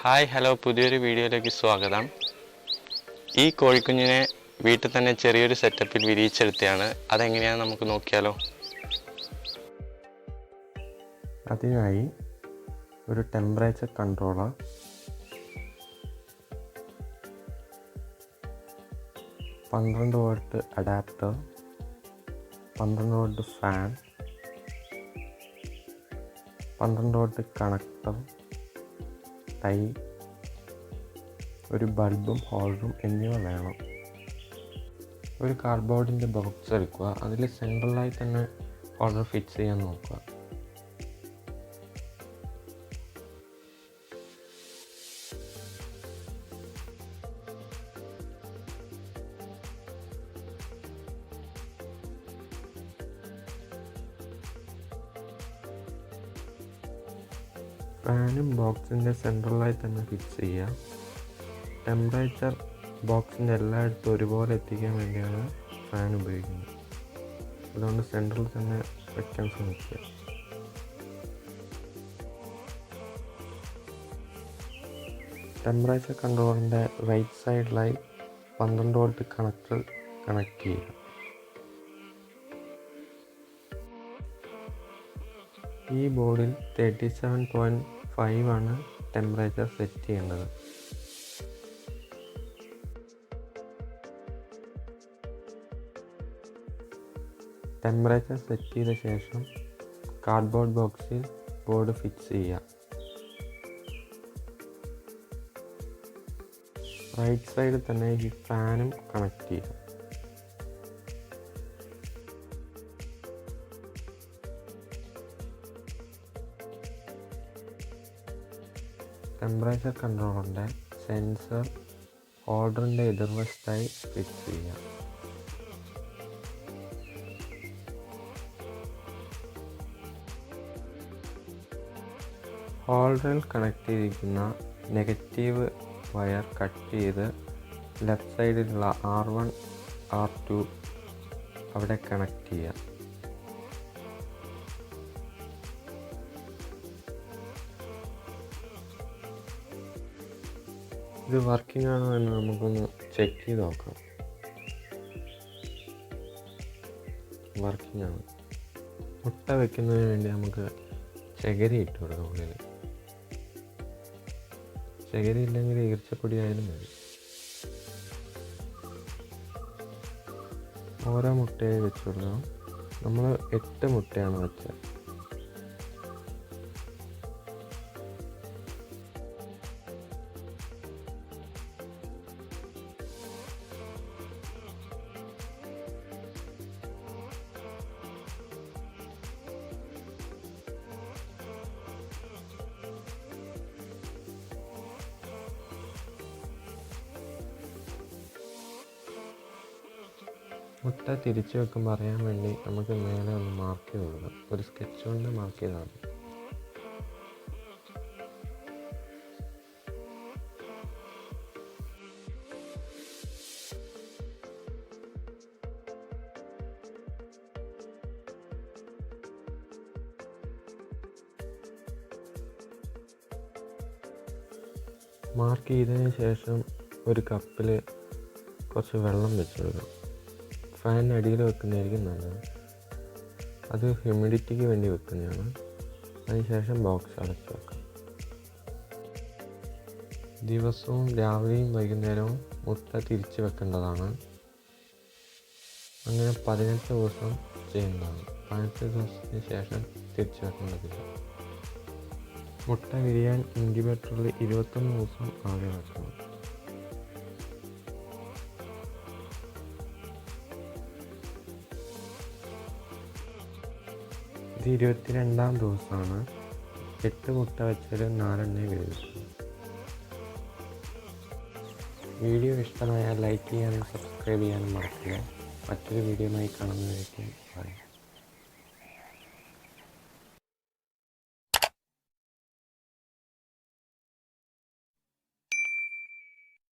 Hi hello പുതിയൊരു വീഡിയോയിലേക്ക് സ്വാഗതം. ഈ കോഴിക്കുഞ്ഞിനെ വീട്ടിൽ തന്നെ ചെറിയൊരു സെറ്റപ്പിൽ വിരിയിച്ചെടുത്തതാണ്. അതെങ്ങനെയാണെന്ന് നമുക്ക് നോക്കിയാലോ. അതിനായി ഒരു temperature controller, 12 volt adapter, 12 volt fan, 12 volt connector, tie, ഒരു ബൾബും ഹോൾഡറും എന്നിവ വേണം. ഒരു കാർഡ്ബോർഡിൻ്റെ ബോക്സ് എടുക്കുക. അതിൽ സെൻട്രലായി തന്നെ ഹോൾഡർ ഫിക്സ് ചെയ്യാൻ നോക്കുക. ഫാനും ബോക്സിൻ്റെ സെൻട്രലായി തന്നെ ഫിക്സ് ചെയ്യുക. ടെമ്പറേച്ചർ ബോക്സിൻ്റെ എല്ലായിടത്തും ഒരുപോലെ എത്തിക്കാൻ വേണ്ടിയാണ് ഫാൻ ഉപയോഗിക്കുന്നത്. അതുകൊണ്ട് സെൻട്രലിൽ തന്നെ വയ്ക്കാൻ ശ്രമിക്കുക. ടെമ്പറേച്ചർ കൺട്രോളറിൻ്റെ റൈറ്റ് സൈഡിലായി 12 വോൾട്ട് കണക്ടർ കണക്ട് ചെയ്യുക. ഈ ബോർഡിൽ 37.5 ആണ് ടെമ്പറേച്ചർ സെറ്റ് ചെയ്യേണ്ടത്. ടെമ്പറേച്ചർ സെറ്റ് ചെയ്ത ശേഷം കാർഡ്ബോർഡ് ബോക്സിൽ ബോർഡ് ഫിക്സ് ചെയ്യുക. റൈറ്റ് സൈഡിൽ തന്നെ ഈ ഫാനും കണക്ട് ചെയ്യുക. ടെമ്പറേച്ചർ കൺട്രോളറിൻ്റെ സെൻസർ ഹോൾഡറിൻ്റെ എതിർവശത്തായി ഫിക്സ് ചെയ്യുക. ഹോൾഡറിൽ കണക്ട് ചെയ്തിരിക്കുന്ന നെഗറ്റീവ് വയർ കട്ട് ചെയ്ത് ലെഫ്റ്റ് സൈഡിലുള്ള R1 R2 അവിടെ കണക്ട് ചെയ്യുക. ഇത് വർക്കിംഗ് ആണോ എന്ന് നമുക്കൊന്ന് ചെക്ക് ചെയ്ത് നോക്കാം. വർക്കിംഗ് ആണ്. മുട്ട വയ്ക്കുന്നതിന് വേണ്ടി നമുക്ക് ചകിരി ഇട്ട് കൊടുക്കാം. ഉള്ളിൽ ചകിരി ഇല്ലെങ്കിൽ ഈർച്ചപ്പൊടി ആയാലും മതി. ഓരോ മുട്ടയായി വെച്ച് കൊടുക്കാം. നമ്മൾ 8 മുട്ടയാണ് വെച്ചത്. മുട്ട തിരിച്ചു വെക്കുമ്പോൾ അറിയാൻ വേണ്ടി നമുക്ക് മേലെ ഒന്ന് മാർക്ക് ചെയ്ത് കൊടുക്കാം. ഒരു സ്കെച്ച് കൊണ്ട് മാർക്ക് ചെയ്താൽ മതി. മാർക്ക് ചെയ്തതിന് ശേഷം ഒരു കപ്പിൽ കുറച്ച് വെള്ളം വെച്ച് കൊടുക്കാം. ഫാനിന് അടിയിൽ വെക്കുന്നതായിരിക്കും നല്ലത്. അത് ഹ്യൂമിഡിറ്റിക്ക് വേണ്ടി വെക്കുന്നതാണ്. അതിനുശേഷം ബോക്സ് അടച്ച് വെക്കാം. ദിവസവും രാവിലെയും വൈകുന്നേരവും മുട്ട തിരിച്ച് വെക്കേണ്ടതാണ്. അങ്ങനെ 18 ദിവസം ചെയ്യുന്നതാണ്. 18 ദിവസത്തിന് ശേഷം തിരിച്ച് വെക്കേണ്ടതില്ല. മുട്ട വിരിയാൻ ഇൻക്യുബേറ്ററിൽ 21 ദിവസം ആകെ വെക്കണം. ഇത് 22-ാം ദിവസമാണ്. 8 മുട്ട വെച്ചാൽ 4 വിരിയിച്ചു. വീഡിയോ ഇഷ്ടമായാൽ ലൈക്ക് ചെയ്യാനും സബ്സ്ക്രൈബ് ചെയ്യാനും മറക്കില്ല. മറ്റൊരു വീഡിയോയുമായി കാണുന്നതായിരിക്കും. ബൈ.